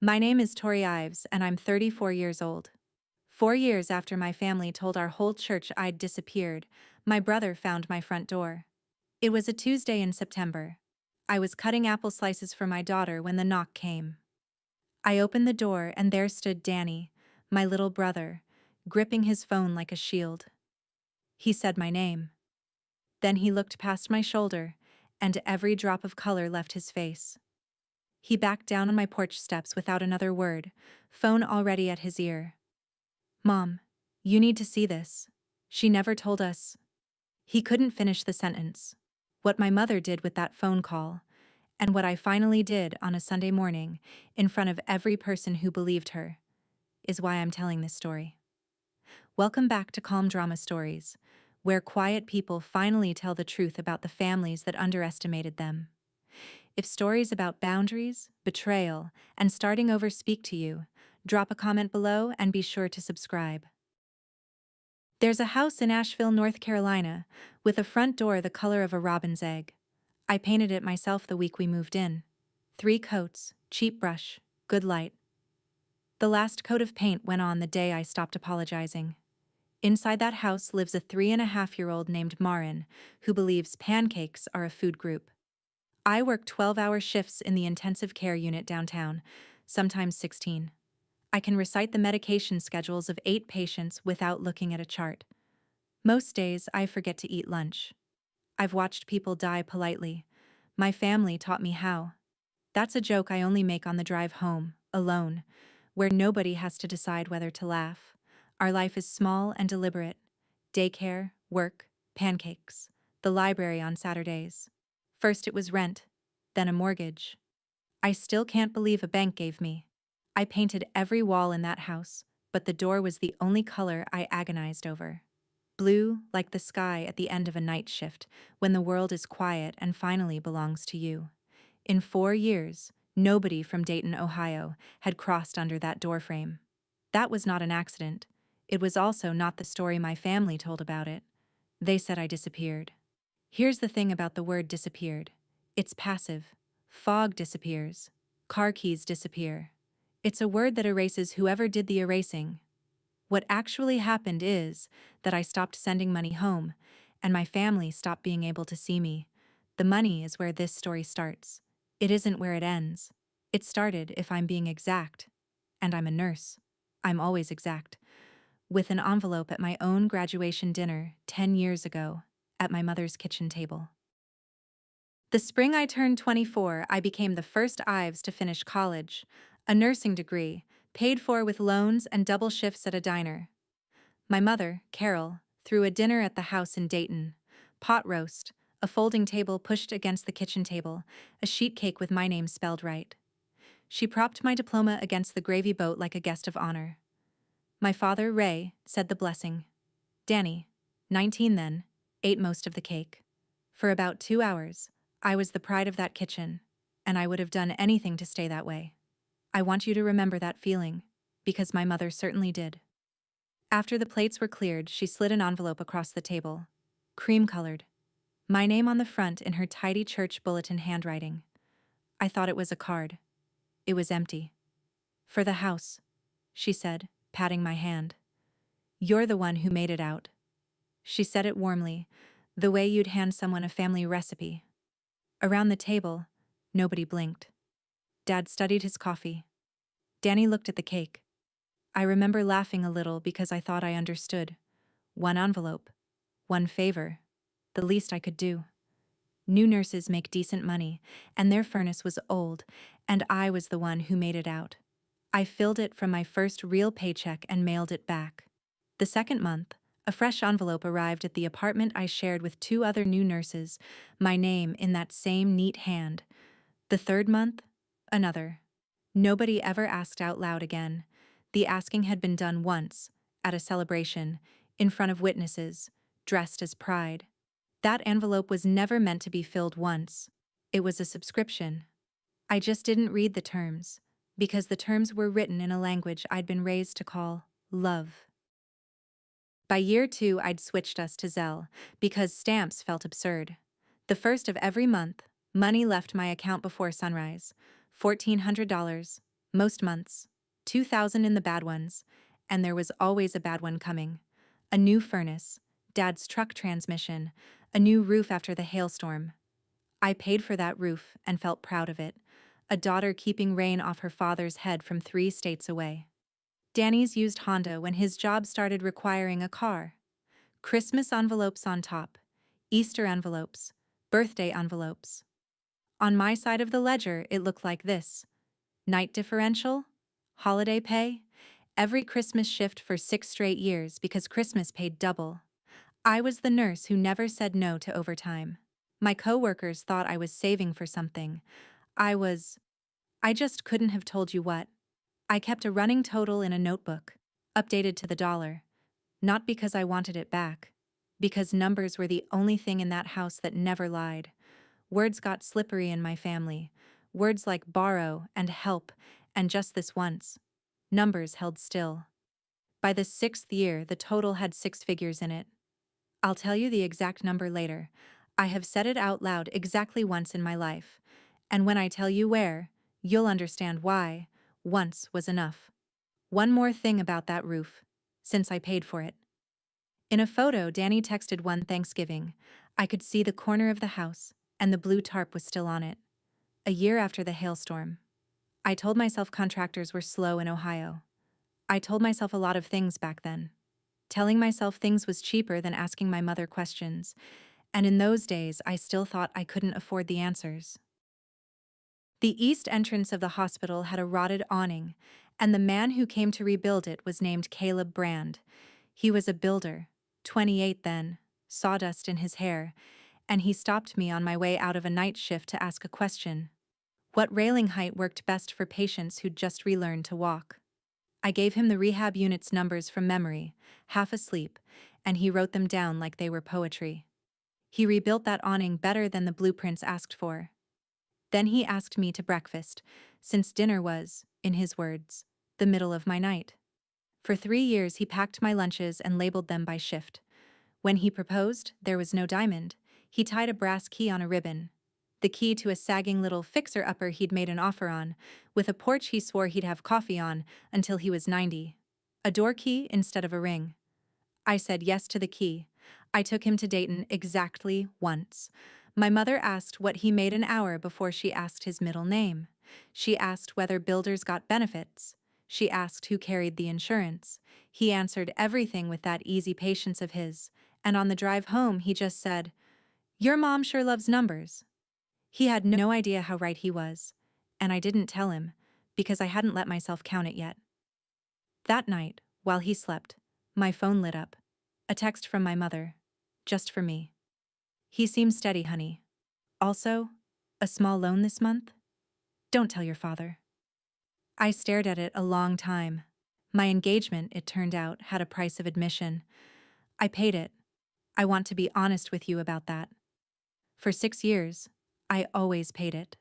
My name is Tori Ives, and I'm 34 years old. 4 years after my family told our whole church I'd disappeared, my brother found my front door. It was a Tuesday in September. I was cutting apple slices for my daughter when the knock came. I opened the door, and there stood Danny, my little brother, gripping his phone like a shield. He said my name. Then he looked past my shoulder, and every drop of color left his face. He backed down on my porch steps without another word, phone already at his ear. "Mom, you need to see this. She never told us." He couldn't finish the sentence. What my mother did with that phone call, and what I finally did on a Sunday morning, in front of every person who believed her, is why I'm telling this story. Welcome back to Calm Drama Stories, where quiet people finally tell the truth about the families that underestimated them. If stories about boundaries, betrayal, and starting over speak to you, drop a comment below and be sure to subscribe. There's a house in Asheville, North Carolina, with a front door the color of a robin's egg. I painted it myself the week we moved in. 3 coats, cheap brush, good light. The last coat of paint went on the day I stopped apologizing. Inside that house lives a 3.5-year-old named Marin, who believes pancakes are a food group. I work 12-hour shifts in the intensive care unit downtown, sometimes 16. I can recite the medication schedules of 8 patients without looking at a chart. Most days, I forget to eat lunch. I've watched people die politely. My family taught me how. That's a joke I only make on the drive home, alone, where nobody has to decide whether to laugh. Our life is small and deliberate. Daycare, work, pancakes, the library on Saturdays. First it was rent, then a mortgage. I still can't believe a bank gave me. I painted every wall in that house, but the door was the only color I agonized over. Blue, like the sky at the end of a night shift, when the world is quiet and finally belongs to you. In 4 years, nobody from Dayton, Ohio, had crossed under that doorframe. That was not an accident. It was also not the story my family told about it. They said I disappeared. Here's the thing about the word disappeared. It's passive. Fog disappears. Car keys disappear. It's a word that erases whoever did the erasing. What actually happened is that I stopped sending money home, and my family stopped being able to see me. The money is where this story starts. It isn't where it ends. It started, if I'm being exact, and I'm a nurse. I'm always exact. With an envelope at my own graduation dinner 10 years ago, at my mother's kitchen table. The spring I turned 24, I became the first Ives to finish college, a nursing degree, paid for with loans and double shifts at a diner. My mother, Carol, threw a dinner at the house in Dayton. Pot roast, a folding table pushed against the kitchen table, a sheet cake with my name spelled right. She propped my diploma against the gravy boat like a guest of honor. My father, Ray, said the blessing. Danny, 19 then, ate most of the cake. For about 2 hours, I was the pride of that kitchen, and I would have done anything to stay that way. I want you to remember that feeling, because my mother certainly did. After the plates were cleared, she slid an envelope across the table. Cream-colored. My name on the front in her tidy church bulletin handwriting. I thought it was a card. It was empty. "For the house," she said, patting my hand. "You're the one who made it out." She said it warmly, the way you'd hand someone a family recipe. Around the table, nobody blinked. Dad studied his coffee. Danny looked at the cake. I remember laughing a little because I thought I understood. One envelope. One favor. The least I could do. New nurses make decent money, and their furnace was old, and I was the one who made it out. I filled it from my first real paycheck and mailed it back. The second month, a fresh envelope arrived at the apartment I shared with 2 other new nurses, my name in that same neat hand. The third month, another. Nobody ever asked out loud again. The asking had been done once, at a celebration, in front of witnesses, dressed as pride. That envelope was never meant to be filled once. It was a subscription. I just didn't read the terms, because the terms were written in a language I'd been raised to call love. By year 2, I'd switched us to Zelle, because stamps felt absurd. The first of every month, money left my account before sunrise. $1,400, Most months. 2,000 in the bad ones. And there was always a bad one coming. A new furnace, Dad's truck transmission, a new roof after the hailstorm. I paid for that roof and felt proud of it. A daughter keeping rain off her father's head from 3 states away. Danny's used Honda when his job started requiring a car. Christmas envelopes on top. Easter envelopes. Birthday envelopes. On my side of the ledger, it looked like this. Night differential. Holiday pay. Every Christmas shift for 6 straight years because Christmas paid double. I was the nurse who never said no to overtime. My coworkers thought I was saving for something. I just couldn't have told you what. I kept a running total in a notebook, updated to the dollar. Not because I wanted it back. Because numbers were the only thing in that house that never lied. Words got slippery in my family. Words like borrow and help, and just this once. Numbers held still. By the 6th year, the total had 6 figures in it. I'll tell you the exact number later. I have said it out loud exactly once in my life. And when I tell you where, you'll understand why. Once was enough. One more thing about that roof. Since I paid for it. In a photo Danny texted one Thanksgiving, I could see the corner of the house, and the blue tarp was still on it. A year after the hailstorm. I told myself contractors were slow in Ohio. I told myself a lot of things back then. Telling myself things was cheaper than asking my mother questions, and in those days I still thought I couldn't afford the answers. The east entrance of the hospital had a rotted awning, and the man who came to rebuild it was named Caleb Brand. He was a builder, 28 then, sawdust in his hair, and he stopped me on my way out of a night shift to ask a question. What railing height worked best for patients who'd just relearned to walk? I gave him the rehab unit's numbers from memory, half asleep, and he wrote them down like they were poetry. He rebuilt that awning better than the blueprints asked for. Then he asked me to breakfast, since dinner was, in his words, the middle of my night. For 3 years he packed my lunches and labeled them by shift. When he proposed, there was no diamond. He tied a brass key on a ribbon. The key to a sagging little fixer-upper he'd made an offer on, with a porch he swore he'd have coffee on until he was 90. A door key instead of a ring. I said yes to the key. I took him to Dayton exactly once. My mother asked what he made an hour before she asked his middle name. She asked whether builders got benefits. She asked who carried the insurance. He answered everything with that easy patience of his, and on the drive home he just said, "Your mom sure loves numbers." He had no idea how right he was, and I didn't tell him, because I hadn't let myself count it yet. That night, while he slept, my phone lit up. A text from my mother. Just for me. He seems steady, honey. Also, a small loan this month? Don't tell your father. I stared at it a long time. My engagement, it turned out, had a price of admission. I paid it. I want to be honest with you about that. For 6 years, I always paid it.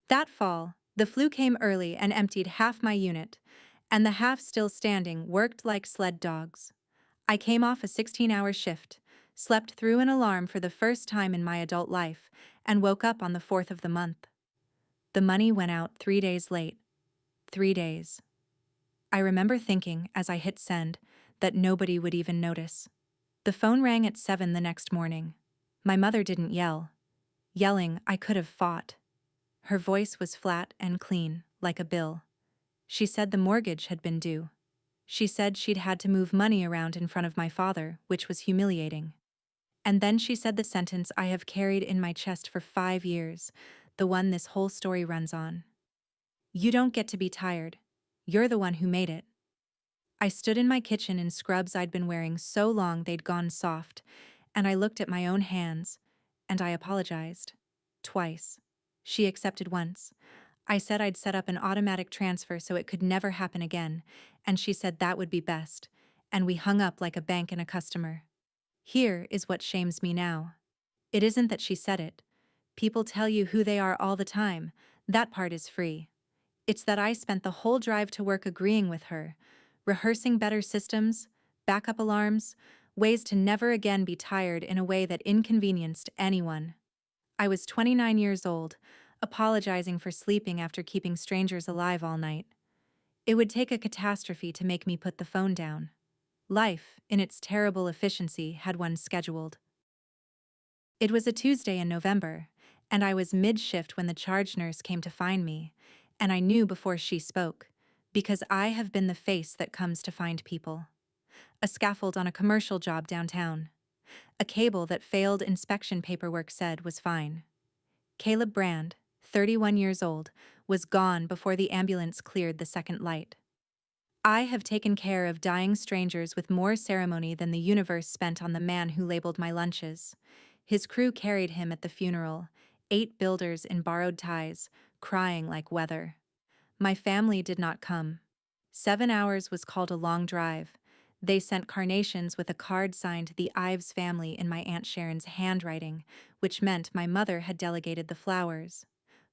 That fall, the flu came early and emptied half my unit, and the half still standing worked like sled dogs. I came off a 16-hour shift, slept through an alarm for the first time in my adult life, and woke up on the 4th of the month. The money went out 3 days late. 3 days. I remember thinking, as I hit send, that nobody would even notice. The phone rang at 7 the next morning. My mother didn't yell. Yelling, I could have fought. Her voice was flat and clean, like a bill. She said the mortgage had been due. She said she'd had to move money around in front of my father, which was humiliating. And then she said the sentence I have carried in my chest for 5 years, the one this whole story runs on. You don't get to be tired. You're the one who made it. I stood in my kitchen in scrubs I'd been wearing so long they'd gone soft, and I looked at my own hands, and I apologized. Twice. She accepted once. I said I'd set up an automatic transfer so it could never happen again, and she said that would be best, and we hung up like a bank and a customer. Here is what shames me now. It isn't that she said it. People tell you who they are all the time. That part is free. It's that I spent the whole drive to work agreeing with her, rehearsing better systems, backup alarms, ways to never again be tired in a way that inconvenienced anyone. I was 29 years old, apologizing for sleeping after keeping strangers alive all night. It would take a catastrophe to make me put the phone down. Life, in its terrible efficiency, had one scheduled. It was a Tuesday in November, and I was mid-shift when the charge nurse came to find me, and I knew before she spoke, because I have been the face that comes to find people. A scaffold on a commercial job downtown. A cable that failed inspection paperwork said was fine. Caleb Brand, 31 years old, was gone before the ambulance cleared the second light. I have taken care of dying strangers with more ceremony than the universe spent on the man who labeled my lunches. His crew carried him at the funeral, 8 builders in borrowed ties, crying like weather. My family did not come. 7 hours was called a long drive. They sent carnations with a card signed the Ives family in my Aunt Sharon's handwriting, which meant my mother had delegated the flowers.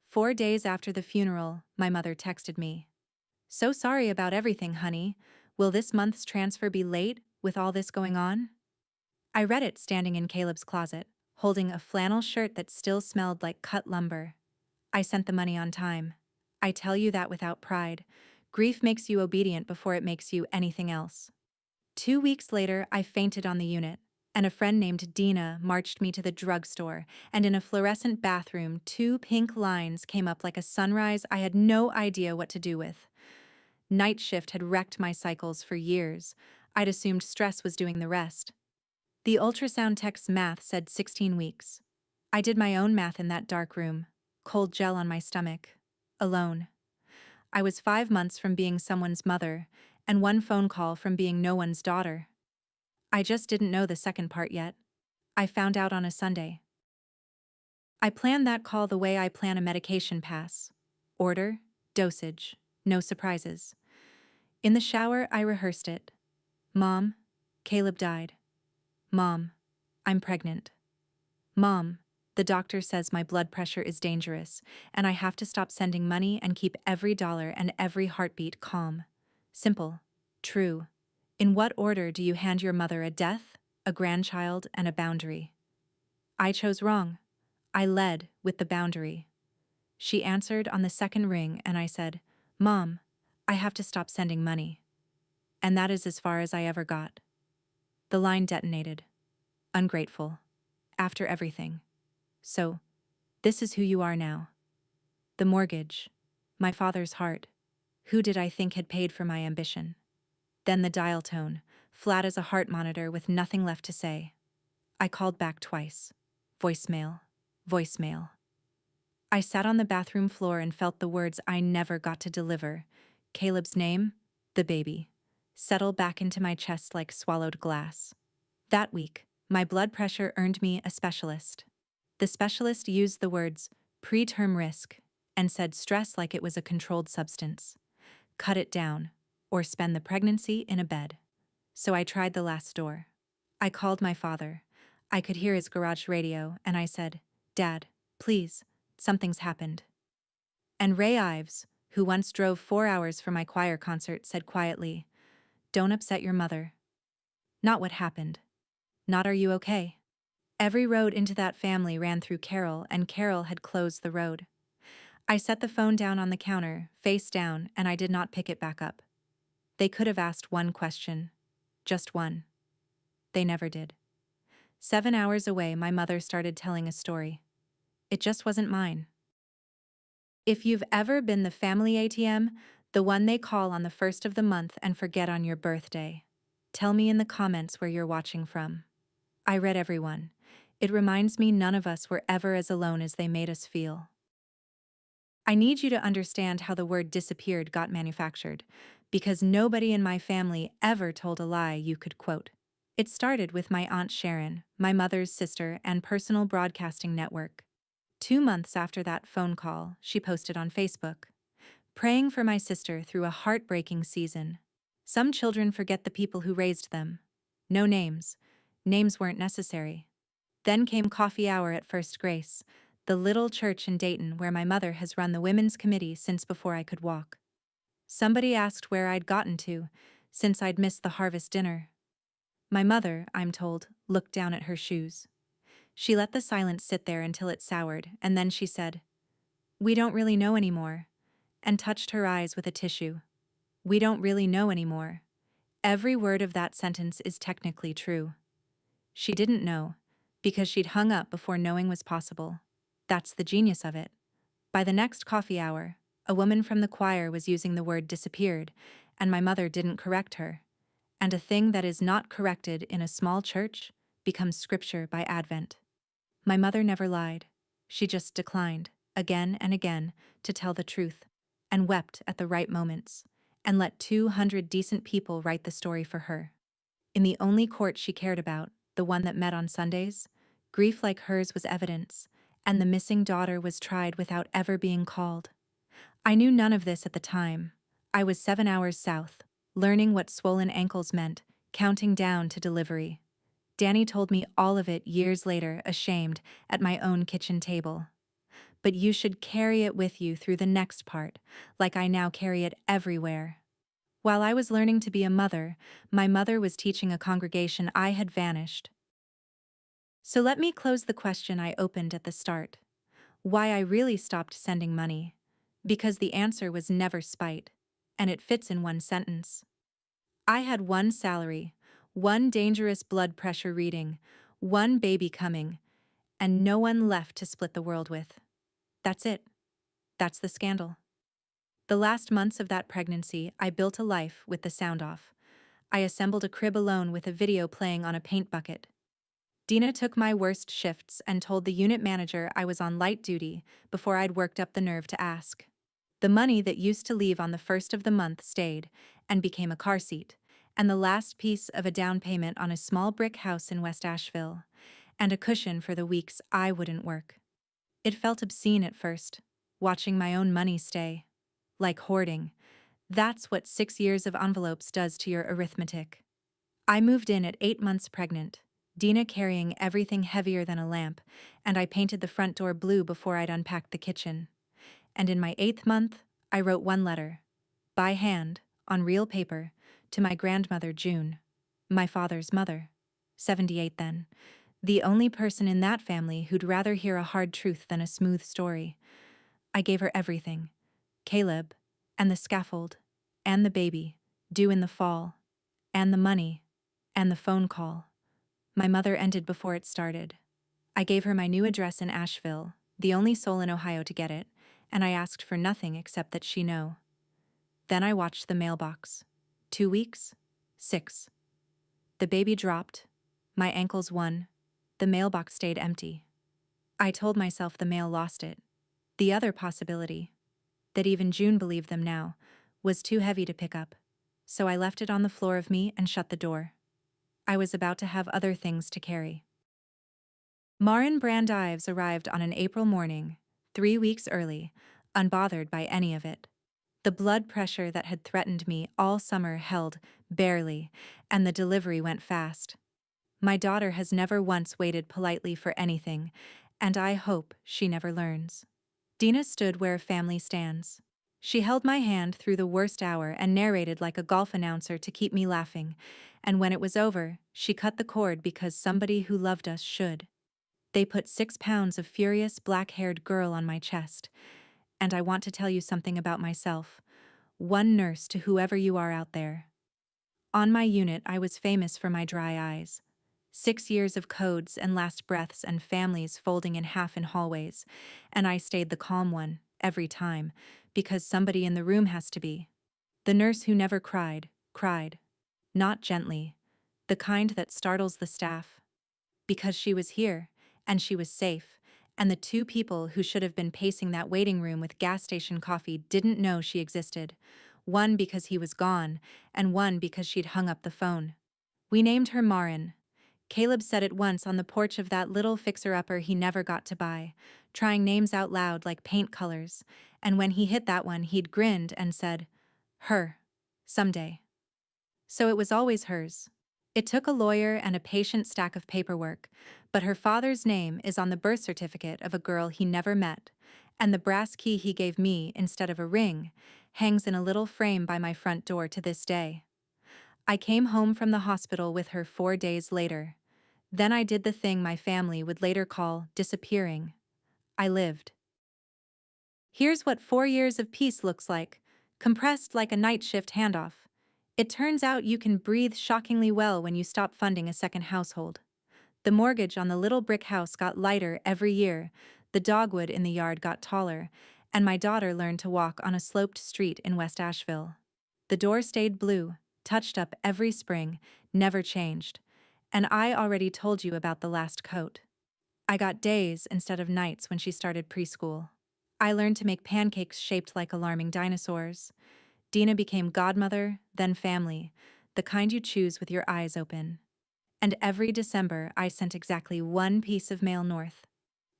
4 days after the funeral, my mother texted me. "So sorry about everything, honey. Will this month's transfer be late with all this going on?" I read it standing in Caleb's closet, holding a flannel shirt that still smelled like cut lumber. I sent the money on time. I tell you that without pride. Grief makes you obedient before it makes you anything else. 2 weeks later, I fainted on the unit, and a friend named Dina marched me to the drugstore, and in a fluorescent bathroom, 2 pink lines came up like a sunrise I had no idea what to do with. Night shift had wrecked my cycles for years. I'd assumed stress was doing the rest. The ultrasound tech's math said 16 weeks. I did my own math in that dark room, cold gel on my stomach, alone. I was 5 months from being someone's mother, and 1 phone call from being no one's daughter. I just didn't know the second part yet. I found out on a Sunday. I planned that call the way I plan a medication pass. Order, dosage, no surprises. In the shower, I rehearsed it. Mom, Caleb died. Mom, I'm pregnant. Mom, the doctor says my blood pressure is dangerous, and I have to stop sending money and keep every dollar and every heartbeat calm. Simple. True. In what order do you hand your mother a death, a grandchild, and a boundary? I chose wrong. I led with the boundary. She answered on the second ring, and I said, "Mom, I have to stop sending money." And that is as far as I ever got. The line detonated. Ungrateful. After everything. So, this is who you are now. The mortgage. My father's heart. Who did I think had paid for my ambition? Then the dial tone, flat as a heart monitor with nothing left to say. I called back twice. Voicemail. Voicemail. I sat on the bathroom floor and felt the words I never got to deliver. Caleb's name, the baby, settle back into my chest like swallowed glass. That week, my blood pressure earned me a specialist. The specialist used the words preterm risk and said stress like it was a controlled substance. Cut it down, or spend the pregnancy in a bed. So I tried the last door. I called my father. I could hear his garage radio, and I said, "Dad, please, something's happened." And Ray Ives, who once drove 4 hours for my choir concert, said quietly, "Don't upset your mother." Not what happened. Not are you okay? Every road into that family ran through Carol, and Carol had closed the road. I set the phone down on the counter, face down, and I did not pick it back up. They could have asked one question. Just one. They never did. 7 hours away, my mother started telling a story. It just wasn't mine. If you've ever been the family ATM, the one they call on the first of the month and forget on your birthday, tell me in the comments where you're watching from. I read everyone. It reminds me none of us were ever as alone as they made us feel. I need you to understand how the word disappeared got manufactured, because nobody in my family ever told a lie you could quote. It started with my Aunt Sharon, my mother's sister and personal broadcasting network. 2 months after that phone call, she posted on Facebook, "Praying for my sister through a heartbreaking season. Some children forget the people who raised them. No names. Names weren't necessary." Then came coffee hour at First Grace, the little church in Dayton where my mother has run the women's committee since before I could walk. Somebody asked where I'd gotten to, since I'd missed the harvest dinner. My mother, I'm told, looked down at her shoes. She let the silence sit there until it soured, and then she said, We don't really know anymore, and touched her eyes with a tissue. We don't really know anymore. Every word of that sentence is technically true. She didn't know, because she'd hung up before knowing was possible. That's the genius of it. By the next coffee hour, a woman from the choir was using the word disappeared, and my mother didn't correct her. And a thing that is not corrected in a small church becomes scripture by Advent. My mother never lied. She just declined, again and again, to tell the truth, and wept at the right moments, and let 200 decent people write the story for her. In the only court she cared about, the one that met on Sundays, grief like hers was evidence, and the missing daughter was tried without ever being called. I knew none of this at the time. I was 7 hours south, learning what swollen ankles meant, counting down to delivery. Danny told me all of it years later, ashamed, at my own kitchen table. But you should carry it with you through the next part, like I now carry it everywhere. While I was learning to be a mother, my mother was teaching a congregation I had vanished. So let me close the question I opened at the start. Why I really stopped sending money. Because the answer was never spite, and it fits in one sentence. I had one salary, one dangerous blood pressure reading, one baby coming, and no one left to split the world with. That's it. That's the scandal. The last months of that pregnancy, I built a life with the sound off. I assembled a crib alone with a video playing on a paint bucket. Dina took my worst shifts and told the unit manager I was on light duty before I'd worked up the nerve to ask. The money that used to leave on the first of the month stayed and became a car seat, and the last piece of a down payment on a small brick house in West Asheville, and a cushion for the weeks I wouldn't work. It felt obscene at first, watching my own money stay. Like hoarding. That's what 6 years of envelopes does to your arithmetic. I moved in at 8 months pregnant, Dina carrying everything heavier than a lamp, and I painted the front door blue before I'd unpacked the kitchen. And in my 8th month, I wrote one letter, by hand, on real paper, to my grandmother June, my father's mother, 78 then, the only person in that family who'd rather hear a hard truth than a smooth story. I gave her everything, Caleb, and the scaffold, and the baby, due in the fall, and the money, and the phone call. My mother ended before it started. I gave her my new address in Asheville, the only soul in Ohio to get it, and I asked for nothing except that she know. Then I watched the mailbox. 2 weeks? 6. The baby dropped. My ankles won. The mailbox stayed empty. I told myself the mail lost it. The other possibility, that even June believed them now, was too heavy to pick up. So I left it on the floor of me and shut the door. I was about to have other things to carry. Marin Brandeis arrived on an April morning, 3 weeks early, unbothered by any of it. The blood pressure that had threatened me all summer held, barely, and the delivery went fast. My daughter has never once waited politely for anything, and I hope she never learns. Dina stood where a family stands. She held my hand through the worst hour and narrated like a golf announcer to keep me laughing, and when it was over, she cut the cord because somebody who loved us should. They put 6 pounds of furious black-haired girl on my chest, and I want to tell you something about myself. One nurse to whoever you are out there. On my unit, I was famous for my dry eyes. 6 years of codes and last breaths and families folding in half in hallways, and I stayed the calm one, every time, because somebody in the room has to be. The nurse who never cried, cried. Not gently. The kind that startles the staff. Because she was here, and she was safe, and the 2 people who should have been pacing that waiting room with gas station coffee didn't know she existed. One because he was gone, and one because she'd hung up the phone. We named her Marin. Caleb said it once on the porch of that little fixer-upper he never got to buy, trying names out loud like paint colors, and when he hit that one he'd grinned and said, "Her. Someday." So it was always hers. It took a lawyer and a patient stack of paperwork, but her father's name is on the birth certificate of a girl he never met, and the brass key he gave me instead of a ring hangs in a little frame by my front door to this day. I came home from the hospital with her 4 days later. Then I did the thing my family would later call disappearing. I lived. Here's what 4 years of peace looks like, compressed like a night shift handoff. It turns out you can breathe shockingly well when you stop funding a second household. The mortgage on the little brick house got lighter every year, the dogwood in the yard got taller, and my daughter learned to walk on a sloped street in West Asheville. The door stayed blue, touched up every spring, never changed. And I already told you about the last coat. I got days instead of nights when she started preschool. I learned to make pancakes shaped like alarming dinosaurs. Dina became godmother, then family, the kind you choose with your eyes open. And every December, I sent exactly one piece of mail north.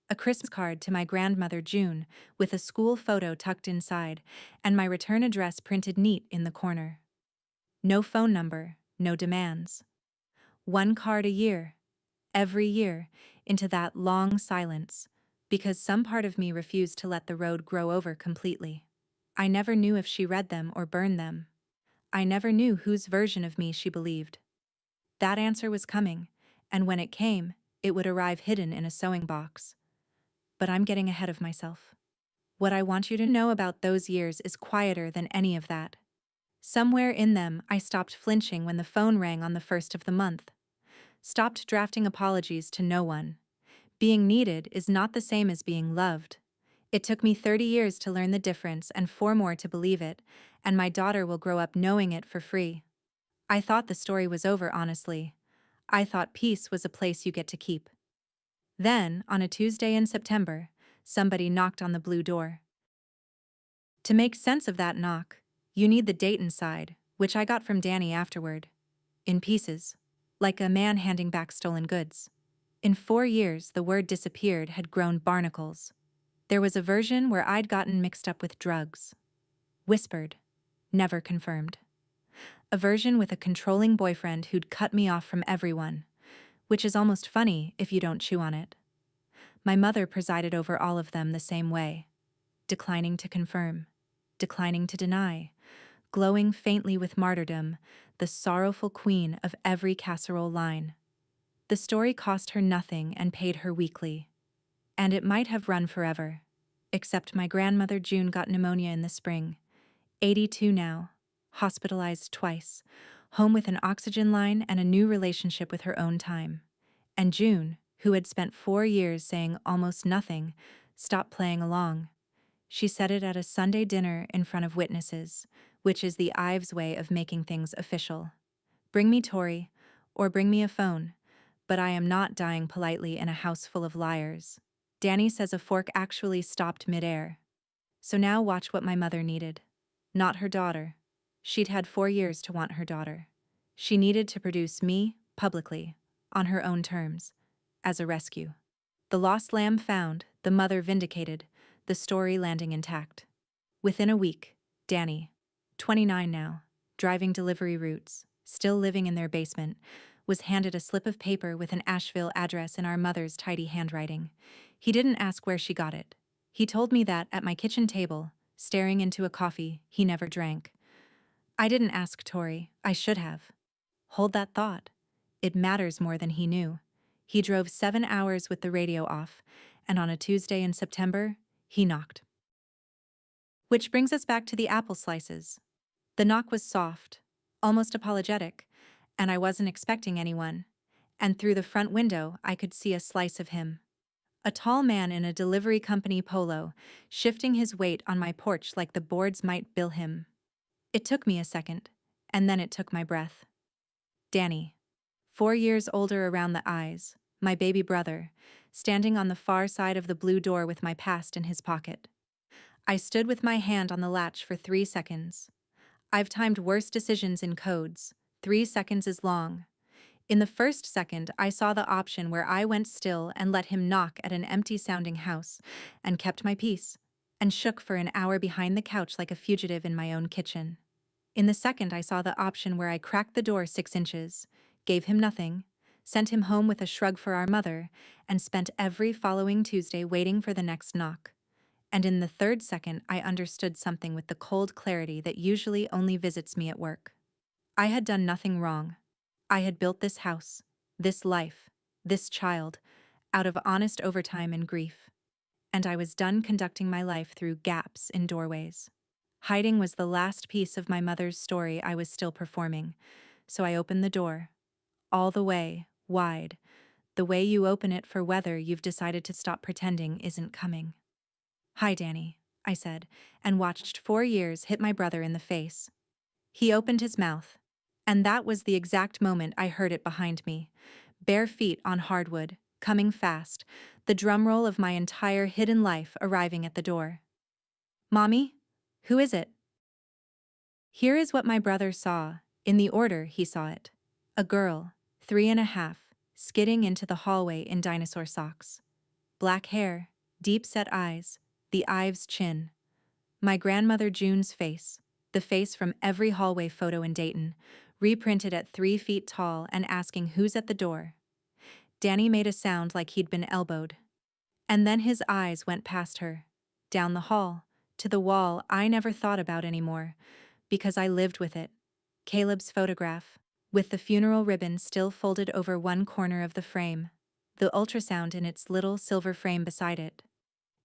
A Christmas card to my grandmother June, with a school photo tucked inside, and my return address printed neat in the corner. No phone number, no demands. One card a year, every year, into that long silence, because some part of me refused to let the road grow over completely. I never knew if she read them or burned them. I never knew whose version of me she believed. That answer was coming, and when it came, it would arrive hidden in a sewing box. But I'm getting ahead of myself. What I want you to know about those years is quieter than any of that. Somewhere in them, I stopped flinching when the phone rang on the first of the month. Stopped drafting apologies to no one. Being needed is not the same as being loved. It took me 30 years to learn the difference and 4 more to believe it, and my daughter will grow up knowing it for free. I thought the story was over, honestly. I thought peace was a place you get to keep. Then, on a Tuesday in September, somebody knocked on the blue door. To make sense of that knock, you need the date inside, which I got from Danny afterward. In pieces. Like a man handing back stolen goods. In 4 years, the word disappeared had grown barnacles. There was a version where I'd gotten mixed up with drugs. Whispered. Never confirmed. A version with a controlling boyfriend who'd cut me off from everyone. Which is almost funny if you don't chew on it. My mother presided over all of them the same way. Declining to confirm. Declining to deny. Glowing faintly with martyrdom, the sorrowful queen of every casserole line. The story cost her nothing and paid her weekly. And it might have run forever. Except my grandmother June got pneumonia in the spring. 82 now. Hospitalized twice. Home with an oxygen line and a new relationship with her own time. And June, who had spent 4 years saying almost nothing, stopped playing along. She said it at a Sunday dinner in front of witnesses, which is the Ives way of making things official. Bring me Tori, or bring me a phone, but I am not dying politely in a house full of liars. Danny says a fork actually stopped midair. So now watch what my mother needed. Not her daughter. She'd had 4 years to want her daughter. She needed to produce me, publicly, on her own terms, as a rescue. The lost lamb found, the mother vindicated, the story landing intact. Within a week, Danny, 29 now, driving delivery routes, still living in their basement, was handed a slip of paper with an Asheville address in our mother's tidy handwriting. He didn't ask where she got it. He told me that at my kitchen table, staring into a coffee he never drank. I didn't ask Tori, I should have. Hold that thought. It matters more than he knew. He drove 7 hours with the radio off, and on a Tuesday in September, he knocked. Which brings us back to the apple slices. The knock was soft, almost apologetic, and I wasn't expecting anyone. And through the front window, I could see a slice of him. A tall man in a delivery company polo, shifting his weight on my porch like the boards might bill him. It took me a second, and then it took my breath. Danny, 4 years older around the eyes, my baby brother, standing on the far side of the blue door with my past in his pocket. I stood with my hand on the latch for 3 seconds. I've timed worse decisions in codes. 3 seconds is long. In the first second, I saw the option where I went still and let him knock at an empty-sounding house, and kept my peace, and shook for an hour behind the couch like a fugitive in my own kitchen. In the second, I saw the option where I cracked the door 6 inches, gave him nothing, sent him home with a shrug for our mother, and spent every following Tuesday waiting for the next knock. And in the third second, I understood something with the cold clarity that usually only visits me at work. I had done nothing wrong. I had built this house, this life, this child, out of honest overtime and grief. and I was done conducting my life through gaps in doorways. Hiding was the last piece of my mother's story I was still performing, so I opened the door, all the way, wide, the way you open it for whether you've decided to stop pretending isn't coming. "Hi, Danny," I said, and watched 4 years hit my brother in the face. He opened his mouth, and that was the exact moment I heard it behind me. Bare feet on hardwood, coming fast, the drum roll of my entire hidden life arriving at the door. "Mommy? Who is it?" Here is what my brother saw, in the order he saw it. A girl, 3.5, skidding into the hallway in dinosaur socks. Black hair, deep-set eyes, the Ives chin. My grandmother June's face, the face from every hallway photo in Dayton, reprinted at 3 feet tall and asking who's at the door. Danny made a sound like he'd been elbowed. And then his eyes went past her, down the hall, to the wall I never thought about anymore, because I lived with it. Caleb's photograph, with the funeral ribbon still folded over one corner of the frame, the ultrasound in its little silver frame beside it,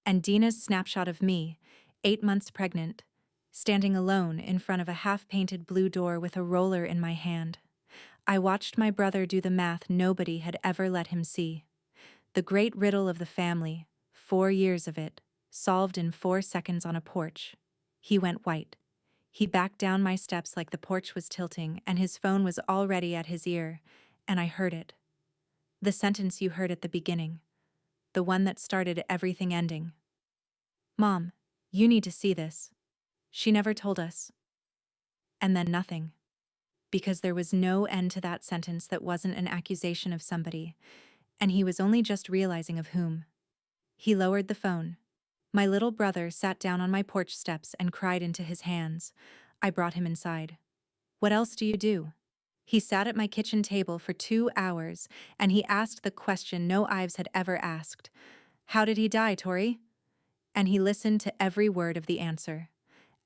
and Dina's snapshot of me, 8 months pregnant, standing alone in front of a half-painted blue door with a roller in my hand. I watched my brother do the math nobody had ever let him see. The great riddle of the family, 4 years of it, solved in 4 seconds on a porch. He went white. He backed down my steps like the porch was tilting and his phone was already at his ear, and I heard it. The sentence you heard at the beginning. The one that started everything ending. "Mom, you need to see this. She never told us." And then nothing. Because there was no end to that sentence that wasn't an accusation of somebody, and he was only just realizing of whom. He lowered the phone. My little brother sat down on my porch steps and cried into his hands. I brought him inside. "What else do you do?" He sat at my kitchen table for 2 hours, and he asked the question no Ives had ever asked. "How did he die, Tori?" And he listened to every word of the answer.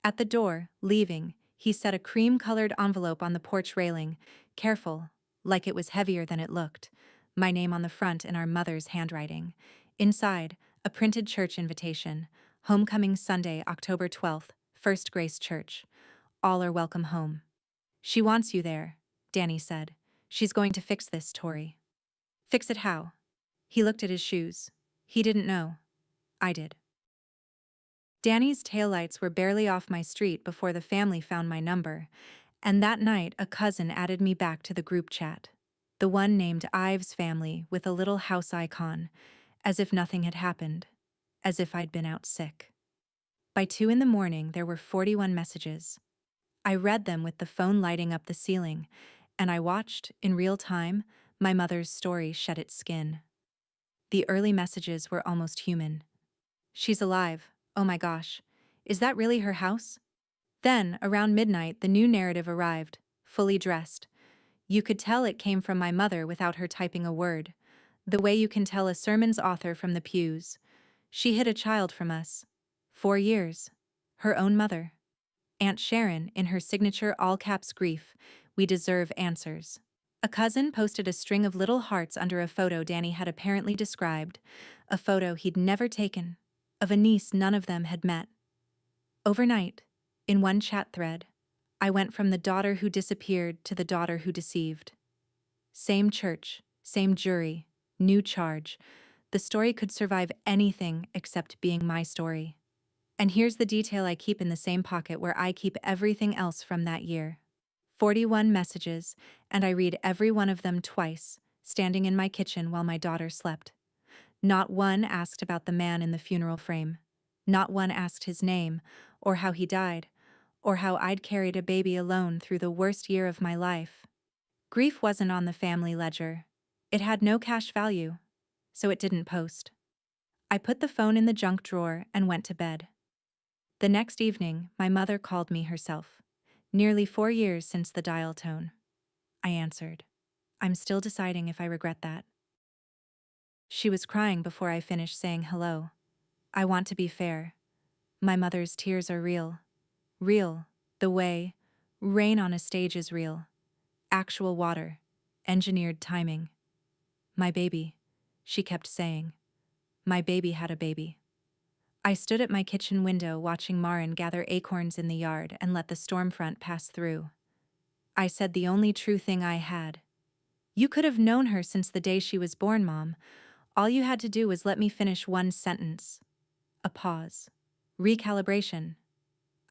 At the door, leaving, he set a cream-colored envelope on the porch railing, careful, like it was heavier than it looked. My name on the front in our mother's handwriting. Inside, a printed church invitation. Homecoming Sunday, October 12th, First Grace Church. All are welcome home. "She wants you there," Danny said. "She's going to fix this, Tori." "Fix it how?" He looked at his shoes. He didn't know. I did. Danny's taillights were barely off my street before the family found my number, and that night a cousin added me back to the group chat. The one named Ives family with a little house icon, as if nothing had happened, as if I'd been out sick. By 2 in the morning there were 41 messages. I read them with the phone lighting up the ceiling, and I watched, in real time, my mother's story shed its skin. The early messages were almost human. "She's alive. Oh my gosh. Is that really her house?" Then, around midnight, the new narrative arrived, fully dressed. You could tell it came from my mother without her typing a word. The way you can tell a sermon's author from the pews. She hid a child from us. 4 years. Her own mother. Aunt Sharon, in her signature all-caps grief, "We deserve answers." A cousin posted a string of little hearts under a photo Danny had apparently described, a photo he'd never taken, of a niece none of them had met. Overnight, in one chat thread, I went from the daughter who disappeared to the daughter who deceived. Same church, same jury, new charge. The story could survive anything except being my story. And here's the detail I keep in the same pocket where I keep everything else from that year. 41 messages, and I read every one of them twice, standing in my kitchen while my daughter slept. Not one asked about the man in the funeral frame. Not one asked his name, or how he died, or how I'd carried a baby alone through the worst year of my life. Grief wasn't on the family ledger. It had no cash value, so it didn't post. I put the phone in the junk drawer and went to bed. The next evening, my mother called me herself. Nearly 4 years since the dial tone. I answered. "I'm still deciding if I regret that." She was crying before I finished saying hello. I want to be fair. My mother's tears are real. Real, the way rain on a stage is real. Actual water. Engineered timing. "My baby," she kept saying. "My baby had a baby." I stood at my kitchen window watching Marin gather acorns in the yard and let the storm front pass through. I said the only true thing I had. You could have known her since the day she was born, Mom. All you had to do was let me finish one sentence. A pause. Recalibration.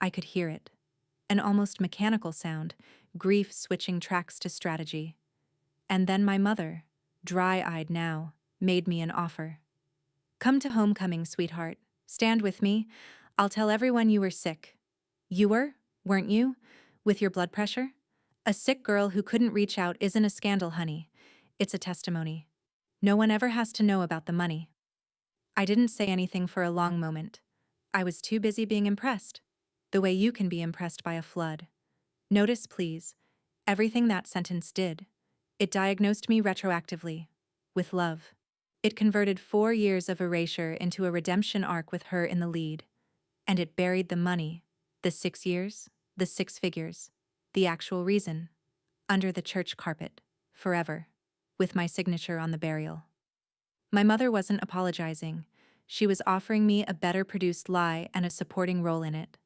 I could hear it. An almost mechanical sound, grief switching tracks to strategy. And then my mother, dry-eyed now, made me an offer. Come to homecoming, sweetheart. Stand with me. I'll tell everyone you were sick. You were, weren't you? With your blood pressure? A sick girl who couldn't reach out isn't a scandal, honey. It's a testimony. No one ever has to know about the money. I didn't say anything for a long moment. I was too busy being impressed. The way you can be impressed by a flood. Notice, please, everything that sentence did. It diagnosed me retroactively. With love. It converted 4 years of erasure into a redemption arc with her in the lead. And it buried the money, the 6 years, the 6 figures, the actual reason, under the church carpet, forever, with my signature on the burial. My mother wasn't apologizing. She was offering me a better produced lie and a supporting role in it.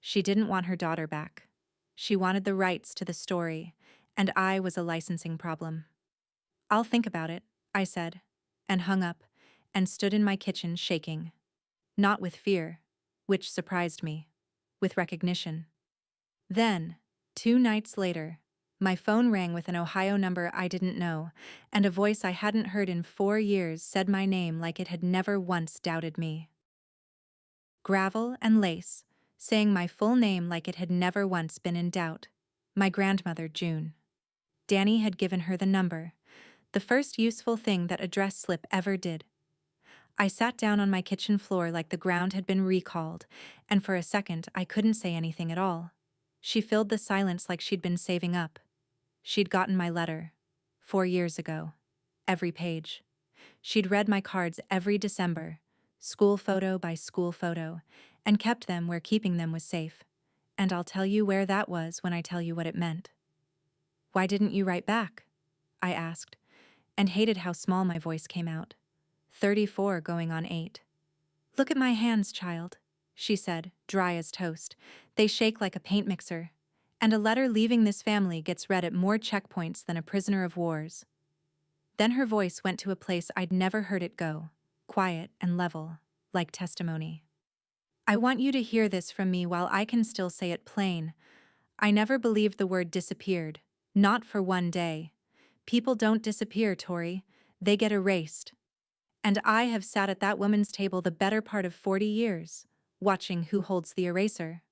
She didn't want her daughter back. She wanted the rights to the story, and I was a licensing problem. I'll think about it, I said, and hung up, and stood in my kitchen shaking. Not with fear, which surprised me, with recognition. Then, 2 nights later, my phone rang with an Ohio number I didn't know, and a voice I hadn't heard in 4 years said my name like it had never once doubted me. Gravel and Lace, saying my full name like it had never once been in doubt. My grandmother, June. Danny had given her the number, the first useful thing that address slip ever did. I sat down on my kitchen floor like the ground had been recalled, and for a second I couldn't say anything at all. She filled the silence like she'd been saving up. She'd gotten my letter. 4 years ago. Every page. She'd read my cards every December, school photo by school photo, and kept them where keeping them was safe. And I'll tell you where that was when I tell you what it meant. Why didn't you write back? I asked, and hated how small my voice came out. 34 going on 8. Look at my hands, child, she said, dry as toast. They shake like a paint mixer. And a letter leaving this family gets read at more checkpoints than a prisoner of wars. Then her voice went to a place I'd never heard it go, quiet and level, like testimony. I want you to hear this from me while I can still say it plain. I never believed the word disappeared, not for one day. People don't disappear, Tori. They get erased. And I have sat at that woman's table the better part of 40 years, watching who holds the eraser.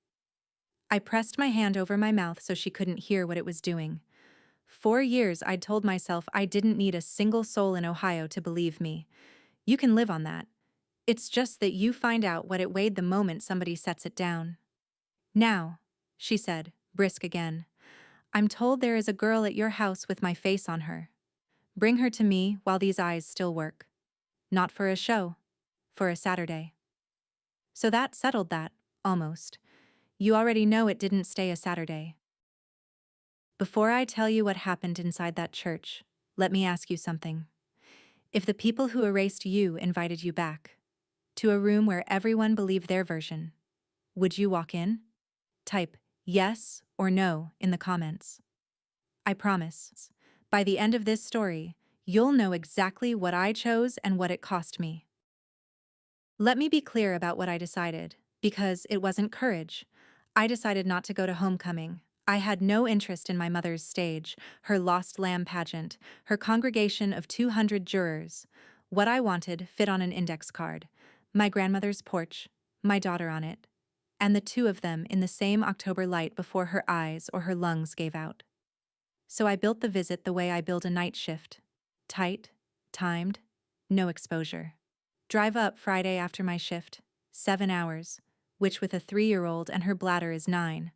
I pressed my hand over my mouth so she couldn't hear what it was doing. 4 years I'd told myself I didn't need a single soul in Ohio to believe me. You can live on that. It's just that you find out what it weighed the moment somebody sets it down. Now, she said, brisk again, I'm told there is a girl at your house with my face on her. Bring her to me while these eyes still work. Not for a show. For a Saturday. So that settled that, almost. You already know it didn't stay a Saturday. Before I tell you what happened inside that church, let me ask you something. If the people who erased you invited you back, to a room where everyone believed their version, would you walk in? Type yes or no in the comments. I promise, by the end of this story, you'll know exactly what I chose and what it cost me. Let me be clear about what I decided, because it wasn't courage. I decided not to go to homecoming. I had no interest in my mother's stage, her lost lamb pageant, her congregation of 200 jurors. What I wanted fit on an index card. My grandmother's porch, my daughter on it, and the 2 of them in the same October light before her eyes or her lungs gave out. So I built the visit the way I build a night shift. Tight, timed, no exposure. Drive up Friday after my shift, 7 hours, which with a 3-year-old and her bladder is 9.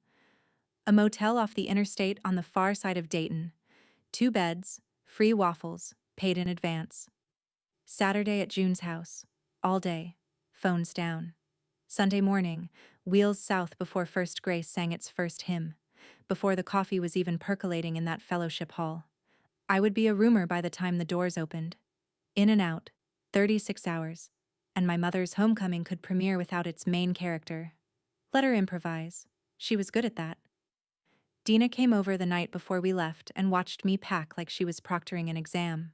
A motel off the interstate on the far side of Dayton. 2 beds, free waffles, paid in advance. Saturday at June's house, all day, phones down. Sunday morning, wheels south before First Grace sang its first hymn, before the coffee was even percolating in that fellowship hall. I would be a roomer by the time the doors opened. In and out, 36 hours. and my mother's homecoming could premiere without its main character. Let her improvise. She was good at that. Dina came over the night before we left and watched me pack like she was proctoring an exam.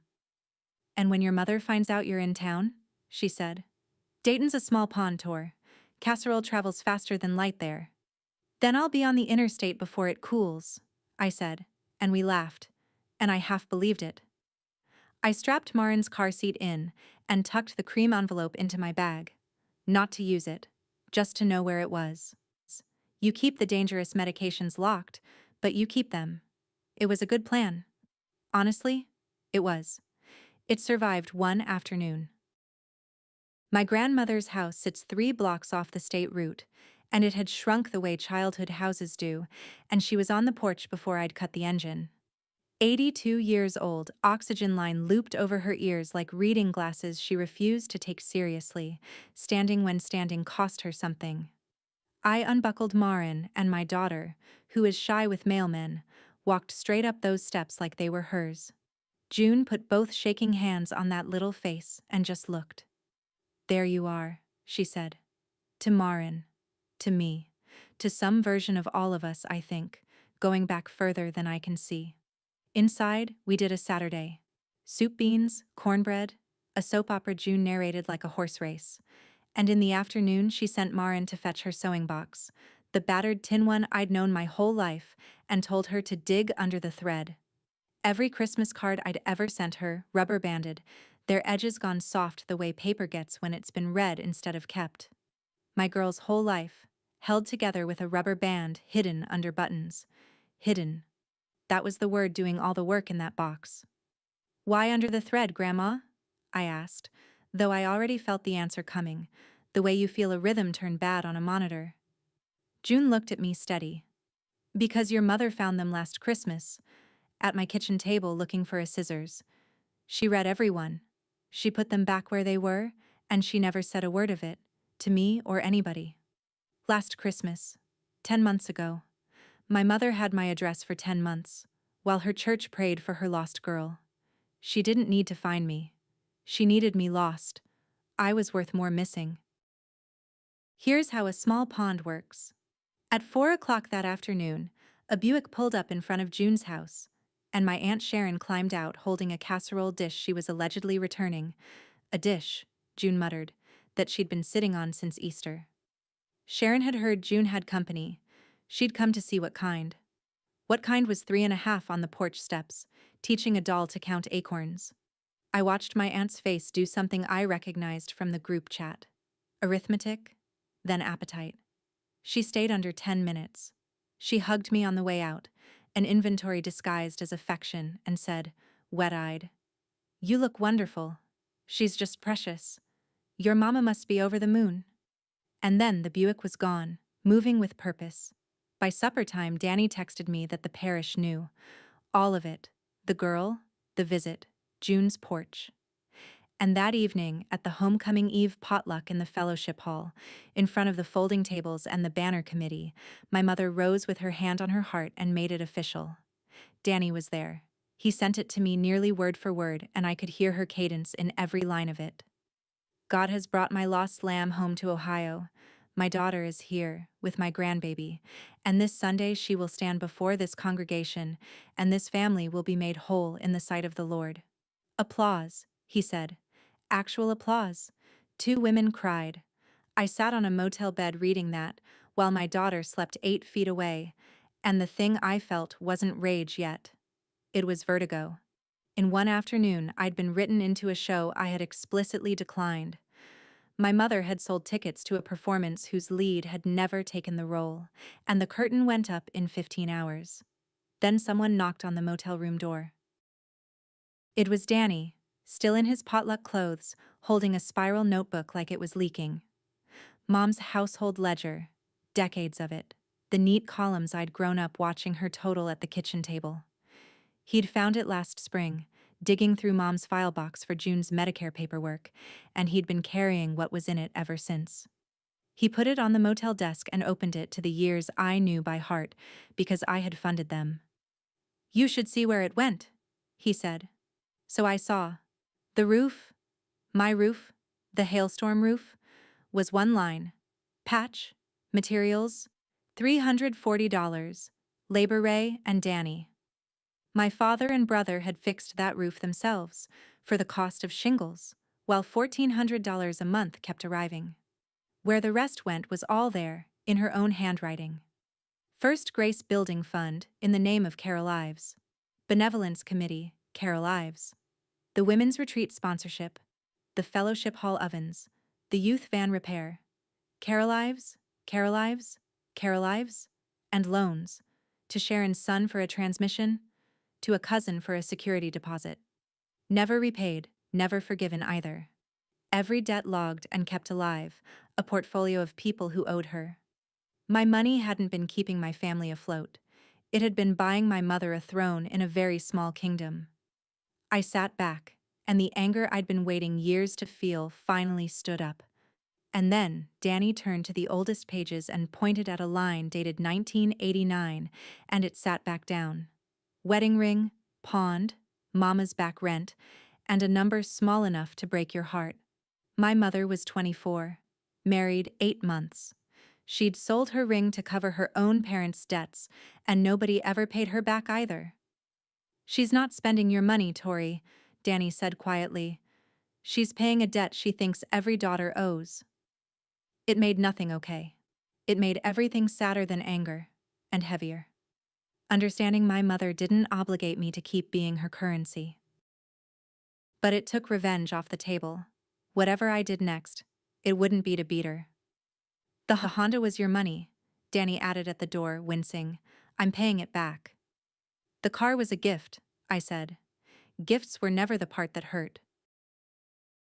"And when your mother finds out you're in town," she said. "Dayton's a small pond tour. Casserole travels faster than light there. Then I'll be on the interstate before it cools," I said, and we laughed, and I half believed it. I strapped Marin's car seat in and tucked the cream envelope into my bag. Not to use it, just to know where it was. You keep the dangerous medications locked, but you keep them. It was a good plan. Honestly, it was. It survived one afternoon. My grandmother's house sits 3 blocks off the state route, and it had shrunk the way childhood houses do, and she was on the porch before I'd cut the engine. 82 years old, oxygen line looped over her ears like reading glasses she refused to take seriously. Standing when standing cost her something. I unbuckled Marin, and my daughter, who is shy with mailmen, walked straight up those steps like they were hers. June put both shaking hands on that little face and just looked. "There you are," she said. "To Marin. To me. To some version of all of us, I think, going back further than I can see." Inside, we did a Saturday. Soup beans, cornbread, a soap opera June narrated like a horse race. And in the afternoon she sent Marin to fetch her sewing box, the battered tin one I'd known my whole life, and told her to dig under the thread. Every Christmas card I'd ever sent her, rubber-banded, their edges gone soft the way paper gets when it's been read instead of kept. My girl's whole life, held together with a rubber band hidden under buttons. Hidden. That was the word doing all the work in that box. "Why under the thread, Grandma?" I asked, though I already felt the answer coming, the way you feel a rhythm turn bad on a monitor. June looked at me steady. "Because your mother found them last Christmas, at my kitchen table looking for a scissors. She read every one. She put them back where they were, and she never said a word of it, to me or anybody. Last Christmas, 10 months ago. My mother had my address for 10 months, while her church prayed for her lost girl. She didn't need to find me. She needed me lost. I was worth more missing. Here's how a small pond works. At 4 o'clock that afternoon, a Buick pulled up in front of June's house, and my Aunt Sharon climbed out holding a casserole dish she was allegedly returning. A dish, June muttered, that she'd been sitting on since Easter. Sharon had heard June had company. She'd come to see what kind. What kind was 3.5 on the porch steps, teaching a doll to count acorns. I watched my aunt's face do something I recognized from the group chat. Arithmetic, then appetite. She stayed under 10 minutes. She hugged me on the way out, an inventory disguised as affection, and said, wet-eyed, "You look wonderful. She's just precious. Your mama must be over the moon." And then the Buick was gone, moving with purpose. By supper time, Danny texted me that the parish knew. All of it. The girl, the visit, June's porch. And that evening, at the homecoming eve potluck in the fellowship hall, in front of the folding tables and the banner committee, my mother rose with her hand on her heart and made it official. Danny was there. He sent it to me nearly word for word, and I could hear her cadence in every line of it. "God has brought my lost lamb home to Ohio. My daughter is here, with my grandbaby, and this Sunday she will stand before this congregation, and this family will be made whole in the sight of the Lord." Applause, he said. Actual applause. 2 women cried. I sat on a motel bed reading that, while my daughter slept 8 feet away, and the thing I felt wasn't rage yet. It was vertigo. In one afternoon, I'd been written into a show I had explicitly declined. My mother had sold tickets to a performance whose lead had never taken the role, and the curtain went up in 15 hours. Then someone knocked on the motel room door. It was Danny, still in his potluck clothes, holding a spiral notebook like it was leaking. Mom's household ledger, decades of it, the neat columns I'd grown up watching her total at the kitchen table. He'd found it last spring, digging through Mom's file box for June's Medicare paperwork, and he'd been carrying what was in it ever since. He put it on the motel desk and opened it to the years I knew by heart because I had funded them. "You should see where it went," he said. So I saw. The roof, my roof, The hailstorm roof was one line. Patch, materials, $340, labor Ray and Danny. My father and brother had fixed that roof themselves, for the cost of shingles, while $1,400 a month kept arriving. Where the rest went was all there, in her own handwriting. First Grace Building Fund, in the name of Carol Ives. Benevolence Committee, Carol Ives. The Women's Retreat Sponsorship. The Fellowship Hall Ovens. The Youth Van Repair. Carol Ives, Carol Ives, Carol Ives. And loans. To Sharon's son for a transmission. To a cousin for a security deposit. Never repaid, never forgiven either. Every debt logged and kept alive, a portfolio of people who owed her. My money hadn't been keeping my family afloat. It had been buying my mother a throne in a very small kingdom. I sat back, and the anger I'd been waiting years to feel finally stood up. And then Danny turned to the oldest pages and pointed at a line dated 1989, and it sat back down. Wedding ring, pond, mama's back rent, and a number small enough to break your heart. My mother was 24, married 8 months. She'd sold her ring to cover her own parents' debts, and nobody ever paid her back either. She's not spending your money, Tori, Danny said quietly. She's paying a debt she thinks every daughter owes. It made nothing okay. It made everything sadder than anger, and heavier. Understanding my mother didn't obligate me to keep being her currency. But it took revenge off the table. Whatever I did next, it wouldn't be to beat her. The Honda was your money, Danny added at the door, wincing. I'm paying it back. The car was a gift, I said. Gifts were never the part that hurt.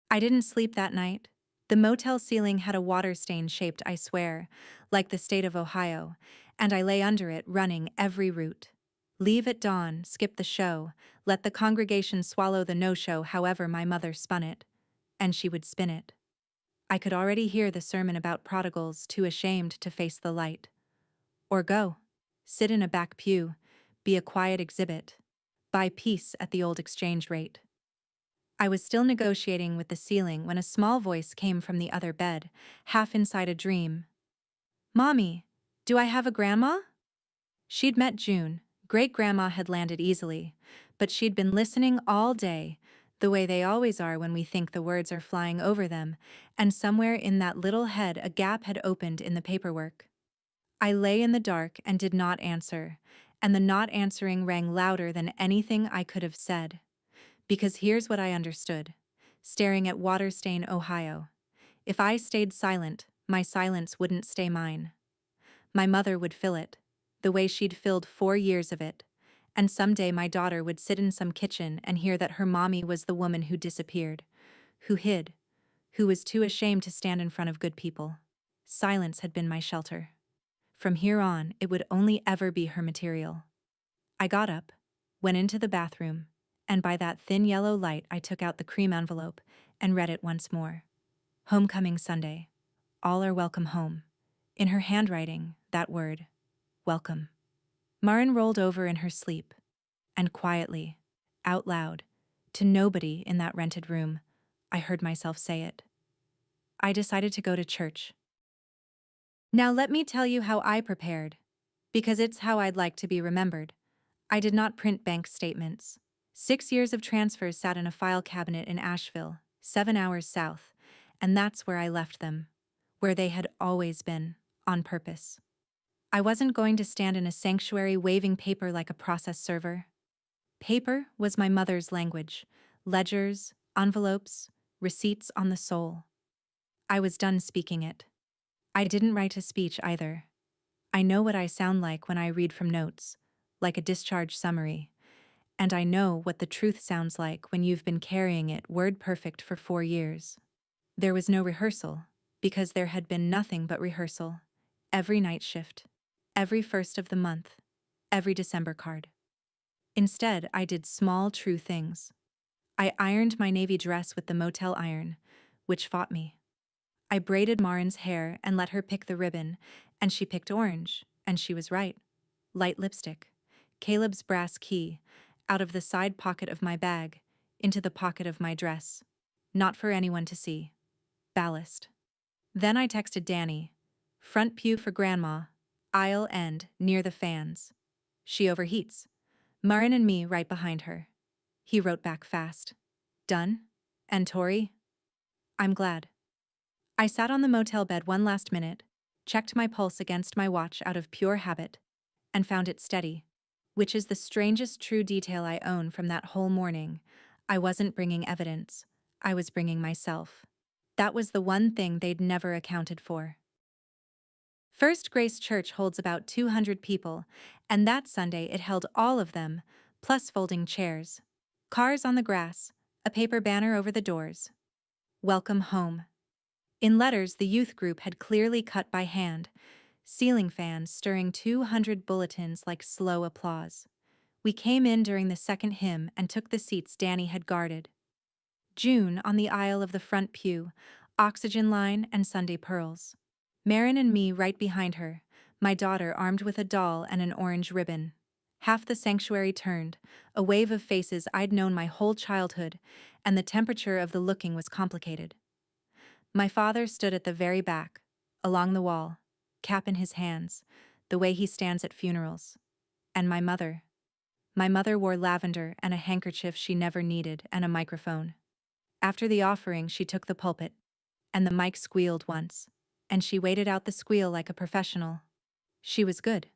I didn't sleep that night. The motel ceiling had a water stain shaped, I swear, like the state of Ohio, and I lay under it, running every route. Leave at dawn, skip the show, let the congregation swallow the no-show however my mother spun it. And she would spin it. I could already hear the sermon about prodigals too ashamed to face the light. Or go. Sit in a back pew. Be a quiet exhibit. Buy peace at the old exchange rate. I was still negotiating with the ceiling when a small voice came from the other bed, half inside a dream. Mommy, do I have a grandma? She'd met June. Great-grandma had landed easily, but she'd been listening all day, the way they always are when we think the words are flying over them, and somewhere in that little head a gap had opened in the paperwork. I lay in the dark and did not answer, and the not answering rang louder than anything I could have said. Because here's what I understood, staring at Waterstain, Ohio. If I stayed silent, my silence wouldn't stay mine. My mother would fill it, the way she'd filled 4 years of it, and someday my daughter would sit in some kitchen and hear that her mommy was the woman who disappeared, who hid, who was too ashamed to stand in front of good people. Silence had been my shelter. From here on, it would only ever be her material. I got up, went into the bathroom, and by that thin yellow light I took out the cream envelope and read it once more. Homecoming Sunday. All are welcome home. In her handwriting, that word, welcome. Marin rolled over in her sleep, and quietly, out loud, to nobody in that rented room, I heard myself say it. I decided to go to church. Now let me tell you how I prepared, because it's how I'd like to be remembered. I did not print bank statements. 6 years of transfers sat in a file cabinet in Asheville, 7 hours south, and that's where I left them, where they had always been, on purpose. I wasn't going to stand in a sanctuary waving paper like a process server. Paper was my mother's language, ledgers, envelopes, receipts on the soul. I was done speaking it. I didn't write a speech either. I know what I sound like when I read from notes, like a discharge summary. And I know what the truth sounds like when you've been carrying it word perfect for 4 years. There was no rehearsal, because there had been nothing but rehearsal. Every night shift, every first of the month, every December card. Instead, I did small, true things. I ironed my navy dress with the motel iron, which fought me. I braided Marin's hair and let her pick the ribbon, and she picked orange, and she was right. Light lipstick. Caleb's brass key, out of the side pocket of my bag, into the pocket of my dress. Not for anyone to see. Ballast. Then I texted Danny. Front pew for Grandma. Aisle end, near the fans. She overheats. Marin and me right behind her. He wrote back fast. Done? And Tori? I'm glad. I sat on the motel bed one last minute, checked my pulse against my watch out of pure habit, and found it steady. Which is the strangest true detail I own from that whole morning. I wasn't bringing evidence. I was bringing myself. That was the one thing they'd never accounted for. First Grace Church holds about 200 people, and that Sunday it held all of them, plus folding chairs. Cars on the grass, a paper banner over the doors. Welcome home. In letters the youth group had clearly cut by hand, ceiling fans stirring 200 bulletins like slow applause. We came in during the second hymn and took the seats Danny had guarded. June on the aisle of the front pew, oxygen line and Sunday pearls. Marin and me right behind her, my daughter armed with a doll and an orange ribbon. Half the sanctuary turned, a wave of faces I'd known my whole childhood, and the temperature of the looking was complicated. My father stood at the very back, along the wall, cap in his hands, the way he stands at funerals. And my mother. My mother wore lavender and a handkerchief she never needed and a microphone. After the offering, she took the pulpit, and the mic squealed once, and she waited out the squeal like a professional. She was good.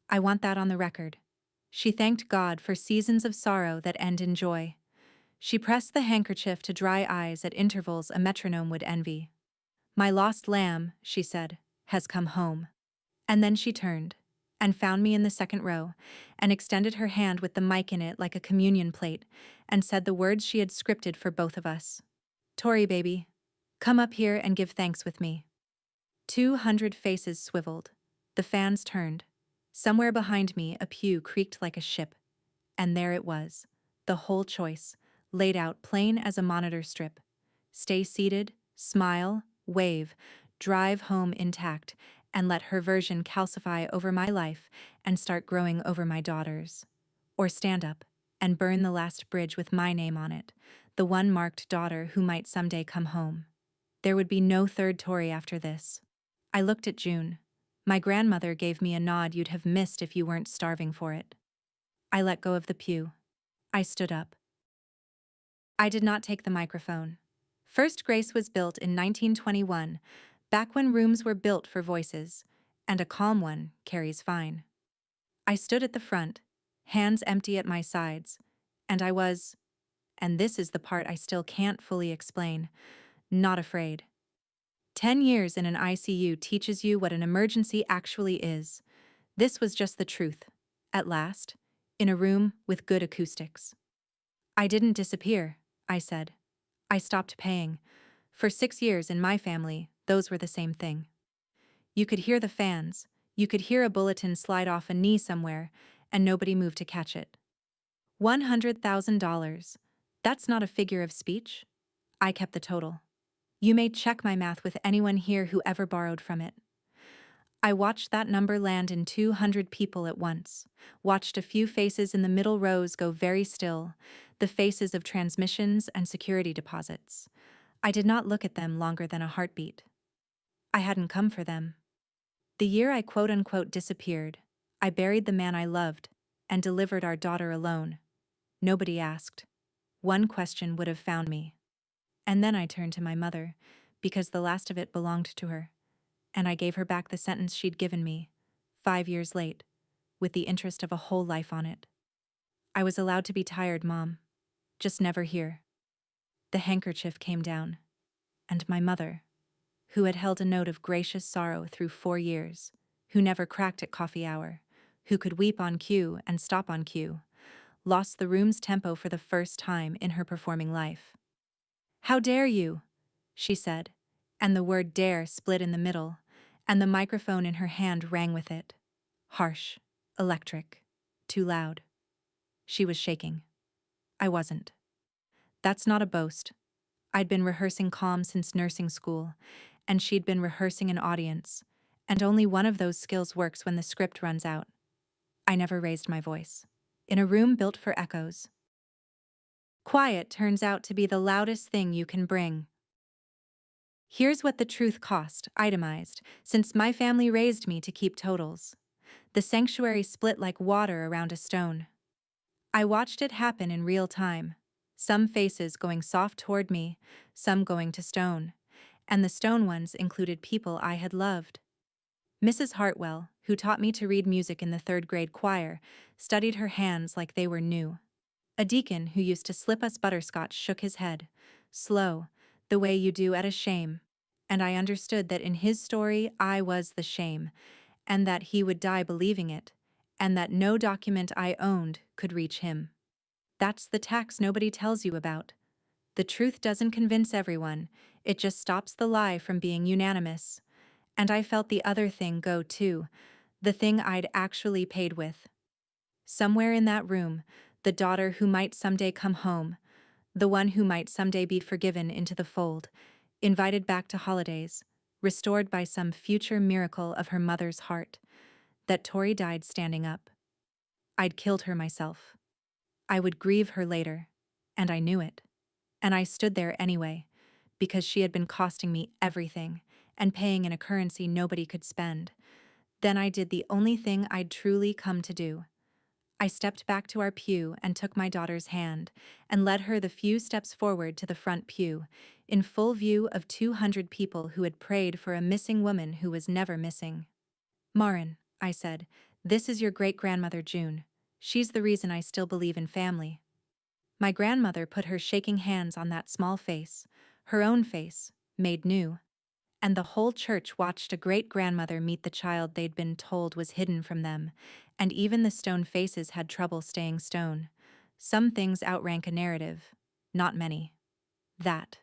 I want that on the record. She thanked God for seasons of sorrow that end in joy. She pressed the handkerchief to dry eyes at intervals a metronome would envy. My lost lamb, she said, has come home. And then she turned, and found me in the second row, and extended her hand with the mic in it like a communion plate, and said the words she had scripted for both of us. Tori, baby, come up here and give thanks with me. 200 faces swiveled. The fans turned. Somewhere behind me, a pew creaked like a ship. And there it was, the whole choice, laid out plain as a monitor strip. Stay seated, smile, wave, drive home intact, and let her version calcify over my life and start growing over my daughter's. Or stand up and burn the last bridge with my name on it, the one marked daughter who might someday come home. There would be no third Tory after this. I looked at June. My grandmother gave me a nod you'd have missed if you weren't starving for it. I let go of the pew. I stood up. I did not take the microphone. First Grace was built in 1921, back when rooms were built for voices, and a calm one carries fine. I stood at the front, hands empty at my sides, and I was, and this is the part I still can't fully explain, not afraid. 10 years in an ICU teaches you what an emergency actually is. This was just the truth, at last, in a room with good acoustics. I didn't disappear, I said. I stopped paying. For 6 years in my family, those were the same thing. You could hear the fans, you could hear a bulletin slide off a knee somewhere, and nobody moved to catch it. $100,000. That's not a figure of speech. I kept the total. You may check my math with anyone here who ever borrowed from it. I watched that number land in 200 people at once, watched a few faces in the middle rows go very still, the faces of transmissions and security deposits. I did not look at them longer than a heartbeat. I hadn't come for them. The year I quote-unquote disappeared, I buried the man I loved and delivered our daughter alone. Nobody asked. One question would have found me. And then I turned to my mother, because the last of it belonged to her, and I gave her back the sentence she'd given me, 5 years late, with the interest of a whole life on it. I was allowed to be tired, Mom. Just never here. The handkerchief came down, and my mother, who had held a note of gracious sorrow through 4 years, who never cracked at coffee hour, who could weep on cue and stop on cue, lost the room's tempo for the first time in her performing life. "How dare you?" she said, and the word dare split in the middle, and the microphone in her hand rang with it. Harsh, electric, too loud. She was shaking. I wasn't. That's not a boast. I'd been rehearsing calm since nursing school, and she'd been rehearsing an audience, and only one of those skills works when the script runs out. I never raised my voice. In a room built for echoes. Quiet turns out to be the loudest thing you can bring. Here's what the truth cost, itemized, since my family raised me to keep totals. The sanctuary split like water around a stone. I watched it happen in real time. Some faces going soft toward me, some going to stone. And the stone ones included people I had loved. Mrs. Hartwell, who taught me to read music in the third-grade choir, studied her hands like they were new. A deacon who used to slip us butterscotch shook his head. Slow, the way you do at a shame. And I understood that in his story I was the shame, and that he would die believing it, and that no document I owned could reach him. That's the tax nobody tells you about. The truth doesn't convince everyone, it just stops the lie from being unanimous. And I felt the other thing go too, the thing I'd actually paid with. Somewhere in that room, the daughter who might someday come home, the one who might someday be forgiven into the fold, invited back to holidays, restored by some future miracle of her mother's heart, that Tori died standing up. I'd killed her myself. I would grieve her later, and I knew it. And I stood there anyway, because she had been costing me everything, and paying in a currency nobody could spend. Then I did the only thing I'd truly come to do. I stepped back to our pew and took my daughter's hand, and led her the few steps forward to the front pew, in full view of 200 people who had prayed for a missing woman who was never missing. Marin, I said, this is your great-grandmother June. She's the reason I still believe in family. My grandmother put her shaking hands on that small face, her own face, made new. And the whole church watched a great-grandmother meet the child they'd been told was hidden from them, and even the stone faces had trouble staying stone. Some things outrank a narrative, not many. That.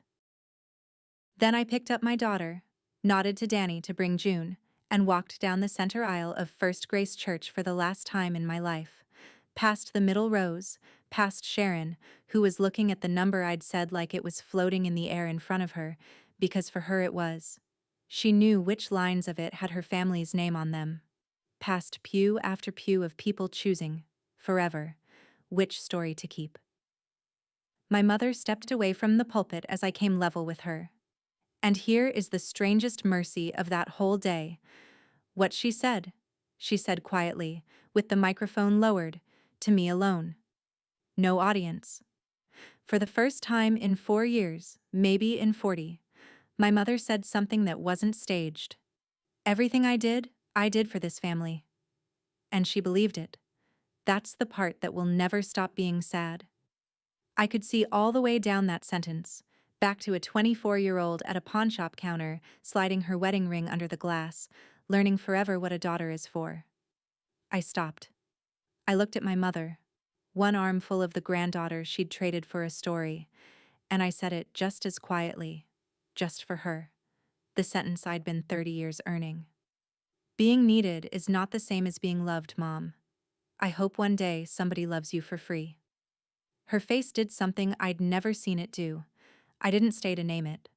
Then I picked up my daughter, nodded to Danny to bring June, and walked down the center aisle of First Grace Church for the last time in my life. Past the middle rows, past Sharon, who was looking at the number I'd said like it was floating in the air in front of her, because for her it was. She knew which lines of it had her family's name on them. Past pew after pew of people choosing, forever, which story to keep. My mother stepped away from the pulpit as I came level with her. And here is the strangest mercy of that whole day. What she said quietly, with the microphone lowered, to me alone. No audience. For the first time in 4 years, maybe in 40, my mother said something that wasn't staged. Everything I did for this family. And she believed it. That's the part that will never stop being sad. I could see all the way down that sentence, back to a 24-year-old at a pawnshop counter, sliding her wedding ring under the glass, learning forever what a daughter is for. I stopped. I looked at my mother, one arm full of the granddaughter she'd traded for a story, and I said it just as quietly, just for her, the sentence I'd been 30 years earning. Being needed is not the same as being loved, Mom. I hope one day somebody loves you for free. Her face did something I'd never seen it do. I didn't stay to name it.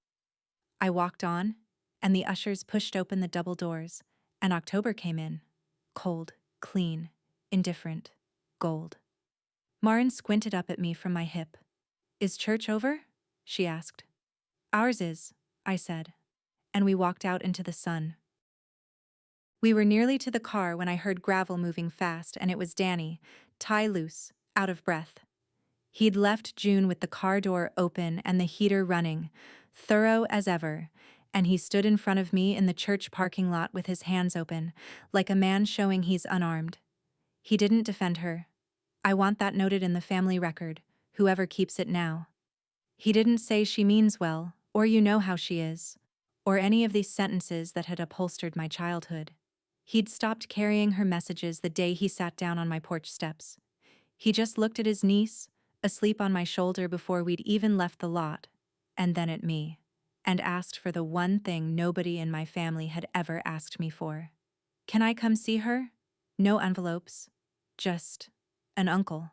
I walked on, and the ushers pushed open the double doors, and October came in. Cold, clean, indifferent, gold. Marin squinted up at me from my hip. Is church over? She asked. Ours is, I said. And we walked out into the sun. We were nearly to the car when I heard gravel moving fast, and it was Danny, tie loose, out of breath. He'd left June with the car door open and the heater running, thorough as ever, and he stood in front of me in the church parking lot with his hands open, like a man showing he's unarmed. He didn't defend her. I want that noted in the family record, whoever keeps it now. He didn't say she means well, or you know how she is, or any of these sentences that had upholstered my childhood. He'd stopped carrying her messages the day he sat down on my porch steps. He just looked at his niece, asleep on my shoulder before we'd even left the lot, and then at me, and asked for the one thing nobody in my family had ever asked me for. Can I come see her? No envelopes. Just an uncle.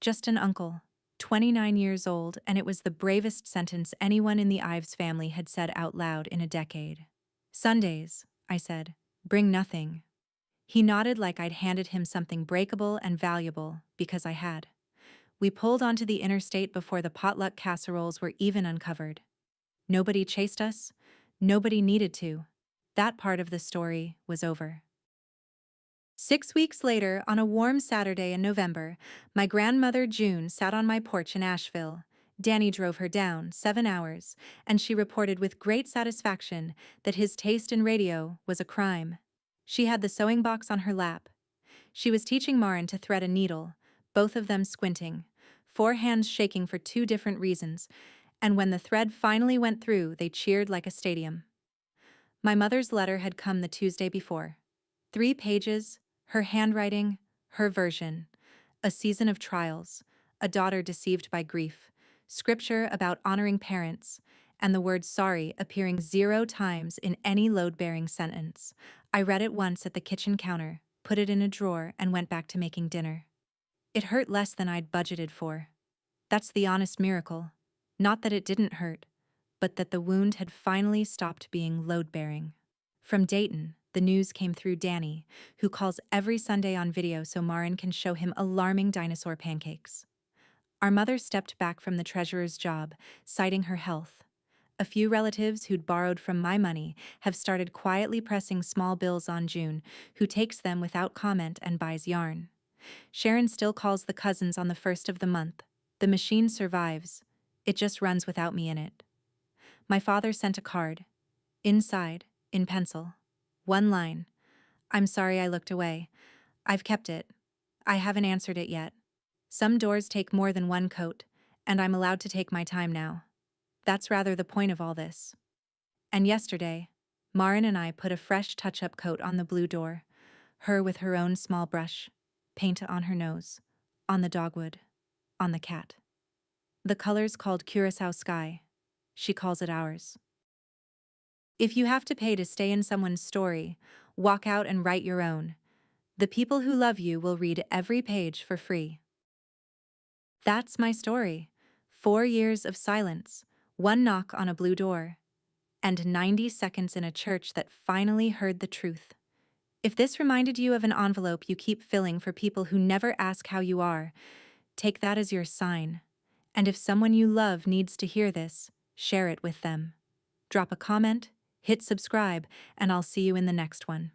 Just an uncle. 29 years old, and it was the bravest sentence anyone in the Ives family had said out loud in a decade. Sundays, I said, bring nothing. He nodded like I'd handed him something breakable and valuable, because I had. We pulled onto the interstate before the potluck casseroles were even uncovered. Nobody chased us, Nobody needed to. That part of the story was over. 6 weeks later, on a warm Saturday in November, my grandmother June sat on my porch in Asheville. Danny drove her down 7 hours, and she reported with great satisfaction that his taste in radio was a crime. She had the sewing box on her lap. She was teaching Marin to thread a needle, both of them squinting, 4 hands shaking for 2 different reasons, and when the thread finally went through, they cheered like a stadium. My mother's letter had come the Tuesday before. 3 pages, her handwriting, her version. A season of trials, a daughter deceived by grief, scripture about honoring parents, and the word sorry appearing 0 times in any load-bearing sentence. I read it once at the kitchen counter, put it in a drawer, and went back to making dinner. It hurt less than I'd budgeted for. That's the honest miracle. Not that it didn't hurt, but that the wound had finally stopped being load-bearing. From Dayton, the news came through Danny, who calls every Sunday on video so Marin can show him alarming dinosaur pancakes. Our mother stepped back from the treasurer's job, citing her health. A few relatives who'd borrowed from my money have started quietly pressing small bills on June, who takes them without comment and buys yarn. Sharon still calls the cousins on the first of the month. The machine survives. It just runs without me in it. My father sent a card. Inside, in pencil. One line. I'm sorry I looked away. I've kept it. I haven't answered it yet. Some doors take more than one coat, and I'm allowed to take my time now. That's rather the point of all this. And yesterday, Marin and I put a fresh touch-up coat on the blue door, her with her own small brush, paint on her nose, on the dogwood, on the cat. The color's called Curacao Sky. She calls it ours. If you have to pay to stay in someone's story, walk out and write your own. The people who love you will read every page for free. That's my story. 4 years of silence, one knock on a blue door, and 90 seconds in a church that finally heard the truth. If this reminded you of an envelope you keep filling for people who never ask how you are, take that as your sign. And if someone you love needs to hear this, share it with them. Drop a comment, hit subscribe, and I'll see you in the next one.